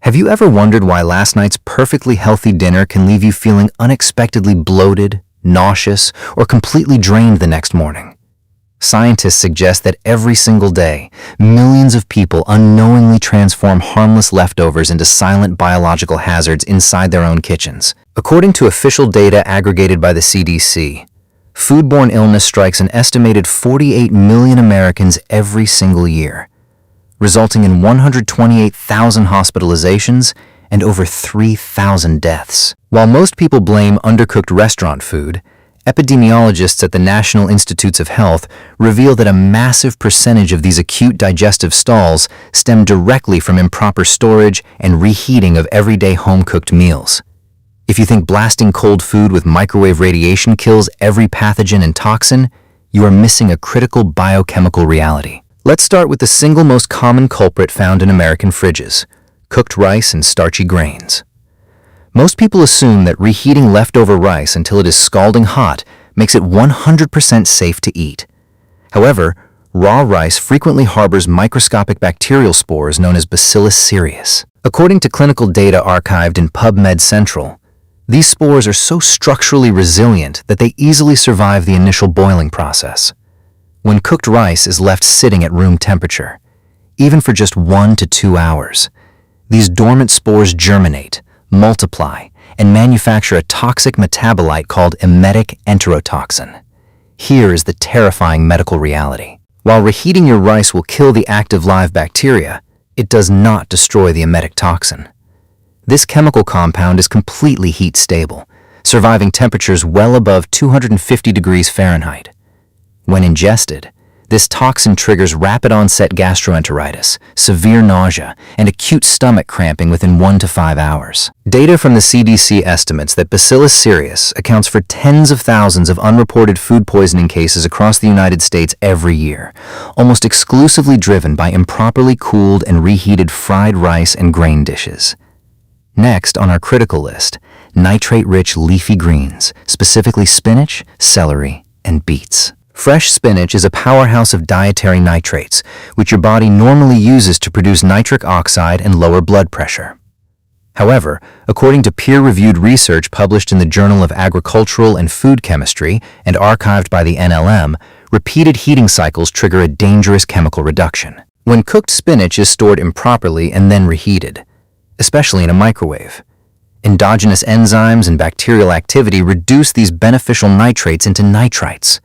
Have you ever wondered why last night's perfectly healthy dinner can leave you feeling unexpectedly bloated, nauseous, or completely drained the next morning? Scientists suggest that every single day, millions of people unknowingly transform harmless leftovers into silent biological hazards inside their own kitchens. According to official data aggregated by the CDC, foodborne illness strikes an estimated 48 million Americans every single year, resulting in 128,000 hospitalizations and over 3,000 deaths. While most people blame undercooked restaurant food, epidemiologists at the National Institutes of Health reveal that a massive percentage of these acute digestive stalls stem directly from improper storage and reheating of everyday home-cooked meals. If you think blasting cold food with microwave radiation kills every pathogen and toxin, you are missing a critical biochemical reality. Let's start with the single most common culprit found in American fridges: cooked rice and starchy grains. Most people assume that reheating leftover rice until it is scalding hot makes it 100% safe to eat. However, raw rice frequently harbors microscopic bacterial spores known as Bacillus cereus. According to clinical data archived in PubMed Central, these spores are so structurally resilient that they easily survive the initial boiling process. When cooked rice is left sitting at room temperature, even for just 1 to 2 hours, these dormant spores germinate, multiply, and manufacture a toxic metabolite called emetic enterotoxin. Here is the terrifying medical reality. While reheating your rice will kill the active live bacteria, it does not destroy the emetic toxin. This chemical compound is completely heat stable, surviving temperatures well above 250 degrees Fahrenheit. When ingested, this toxin triggers rapid onset gastroenteritis, severe nausea, and acute stomach cramping within 1 to 5 hours. Data from the CDC estimates that Bacillus cereus accounts for tens of thousands of unreported food poisoning cases across the United States every year, almost exclusively driven by improperly cooled and reheated fried rice and grain dishes. Next on our critical list, nitrate-rich leafy greens, specifically spinach, celery, and beets. Fresh spinach is a powerhouse of dietary nitrates, which your body normally uses to produce nitric oxide and lower blood pressure. However, according to peer-reviewed research published in the Journal of Agricultural and Food Chemistry and archived by the NLM, repeated heating cycles trigger a dangerous chemical reduction. When cooked spinach is stored improperly and then reheated, especially in a microwave, endogenous enzymes and bacterial activity reduce these beneficial nitrates into nitrites.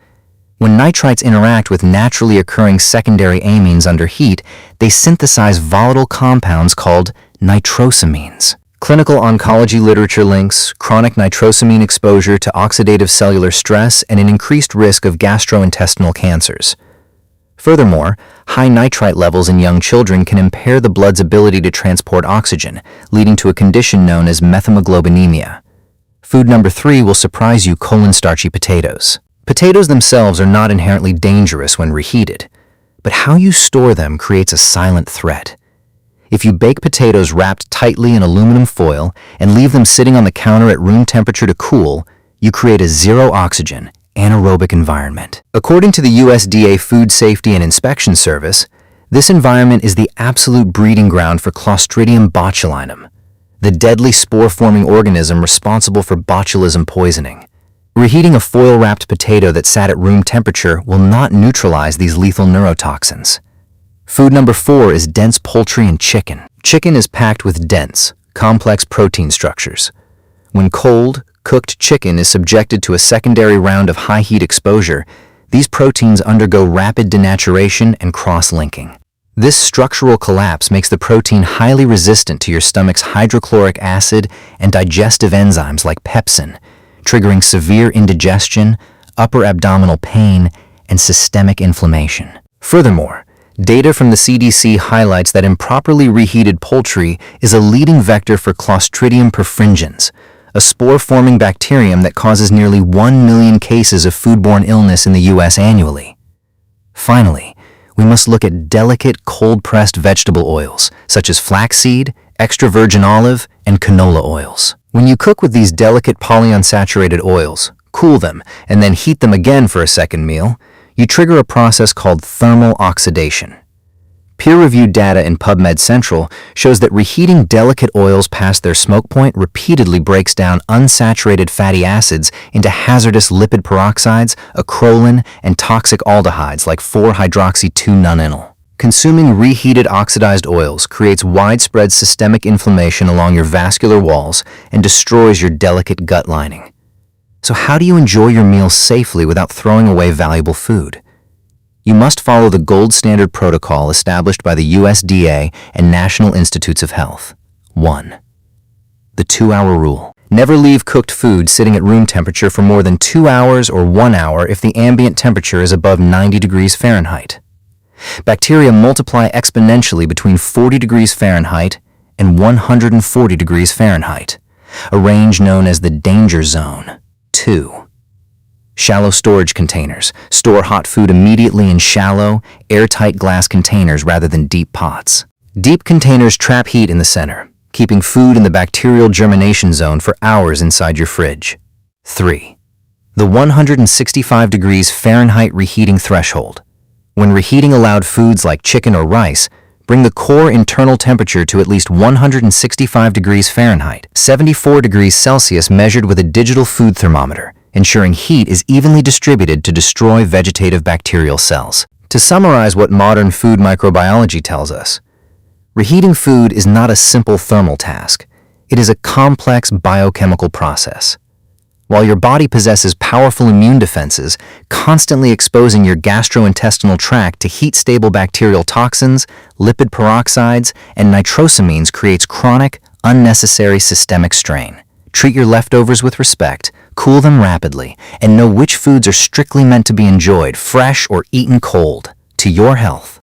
When nitrites interact with naturally occurring secondary amines under heat, they synthesize volatile compounds called nitrosamines. Clinical oncology literature links chronic nitrosamine exposure to oxidative cellular stress and an increased risk of gastrointestinal cancers. Furthermore, high nitrite levels in young children can impair the blood's ability to transport oxygen, leading to a condition known as methemoglobinemia. Food number 3 will surprise you: colon-starchy potatoes. Potatoes themselves are not inherently dangerous when reheated, but how you store them creates a silent threat. If you bake potatoes wrapped tightly in aluminum foil and leave them sitting on the counter at room temperature to cool, you create a zero-oxygen, anaerobic environment. According to the USDA Food Safety and Inspection Service, this environment is the absolute breeding ground for Clostridium botulinum, the deadly spore-forming organism responsible for botulism poisoning. Reheating a foil-wrapped potato that sat at room temperature will not neutralize these lethal neurotoxins. Food number 4 is dense poultry and chicken. Chicken is packed with dense, complex protein structures. When cold, cooked chicken is subjected to a secondary round of high-heat exposure, these proteins undergo rapid denaturation and cross-linking. This structural collapse makes the protein highly resistant to your stomach's hydrochloric acid and digestive enzymes like pepsin, triggering severe indigestion, upper abdominal pain, and systemic inflammation. Furthermore, data from the CDC highlights that improperly reheated poultry is a leading vector for Clostridium perfringens, a spore-forming bacterium that causes nearly 1 million cases of foodborne illness in the U.S. annually. Finally, we must look at delicate cold-pressed vegetable oils, such as flaxseed, extra virgin olive, and canola oils. When you cook with these delicate polyunsaturated oils, cool them, and then heat them again for a second meal, you trigger a process called thermal oxidation. Peer-reviewed data in PubMed Central shows that reheating delicate oils past their smoke point repeatedly breaks down unsaturated fatty acids into hazardous lipid peroxides, acrolein, and toxic aldehydes like 4-hydroxy-2-nonenal. Consuming reheated oxidized oils creates widespread systemic inflammation along your vascular walls and destroys your delicate gut lining. So how do you enjoy your meals safely without throwing away valuable food? You must follow the gold standard protocol established by the USDA and National Institutes of Health. 1. The 2-hour rule. Never leave cooked food sitting at room temperature for more than 2 hours or 1 hour if the ambient temperature is above 90 degrees Fahrenheit. Bacteria multiply exponentially between 40 degrees Fahrenheit and 140 degrees Fahrenheit, a range known as the danger zone. 2. Shallow storage containers. Store hot food immediately in shallow, airtight glass containers rather than deep pots. Deep containers trap heat in the center, keeping food in the bacterial germination zone for hours inside your fridge. 3. The 165 degrees Fahrenheit reheating threshold. When reheating allowed foods like chicken or rice, bring the core internal temperature to at least 165 degrees Fahrenheit, 74 degrees Celsius measured with a digital food thermometer, ensuring heat is evenly distributed to destroy vegetative bacterial cells. To summarize what modern food microbiology tells us, reheating food is not a simple thermal task. It is a complex biochemical process. While your body possesses powerful immune defenses, constantly exposing your gastrointestinal tract to heat-stable bacterial toxins, lipid peroxides, and nitrosamines creates chronic, unnecessary systemic strain. Treat your leftovers with respect, cool them rapidly, and know which foods are strictly meant to be enjoyed fresh or eaten cold. To your health.